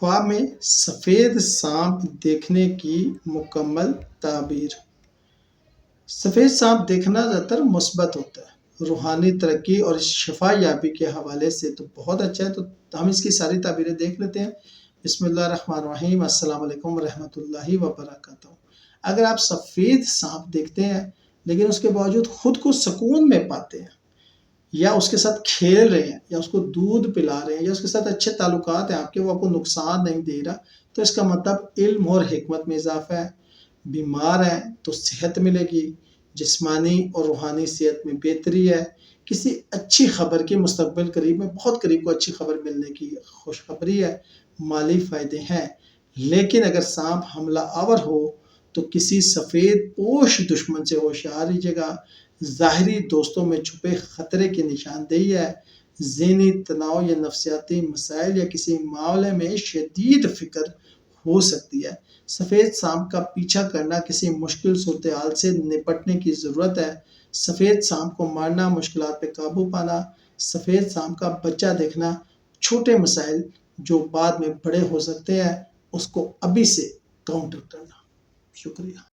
خواب میں سفید سانپ دیکھنے کی مکمل تعبیر۔ سفید سانپ دیکھنا زیادہ تر مثبت ہوتا ہے، روحانی ترقی اور شفا یابی کے حوالے سے تو بہت اچھا ہے۔ تو ہم اس کی ساری تعبیریں دیکھ لیتے ہیں۔ بسم اللہ الرحمن الرحیم، السلام علیکم ورحمۃ اللہ وبرکاتہ۔ اگر آپ سفید سانپ دیکھتے ہیں لیکن اس کے باوجود خود کو سکون میں پاتے ہیں، یا اس کے ساتھ کھیل رہے ہیں، یا اس کو دودھ پلا رہے ہیں، یا اس کے ساتھ اچھے تعلقات ہیں آپ کے، وہ آپ کو نقصان نہیں دے رہا، تو اس کا مطلب علم اور حکمت میں اضافہ ہے۔ بیمار ہیں تو صحت ملے گی، جسمانی اور روحانی صحت میں بہتری ہے، کسی اچھی خبر کی مستقبل قریب میں بہت قریب کو اچھی خبر ملنے کی خوشخبری ہے، مالی فائدے ہیں۔ لیکن اگر سانپ حملہ آور ہو تو کسی سفید پوش دشمن سے ہوشیار رہیے گا۔ ظاہری دوستوں میں چھپے خطرے کی نشاندہی ہے، ذہنی تناؤ یا نفسیاتی مسائل یا کسی معاملے میں شدید فکر ہو سکتی ہے۔ سفید سانپ کا پیچھا کرنا کسی مشکل صورتحال سے نپٹنے کی ضرورت ہے۔ سفید سانپ کو مارنا، مشکلات پہ قابو پانا، سفید سانپ کا بچہ دیکھنا، چھوٹے مسائل جو بعد میں بڑے ہو سکتے ہیں، اس کو ابھی سے کاؤنٹر کرنا۔ شکریہ۔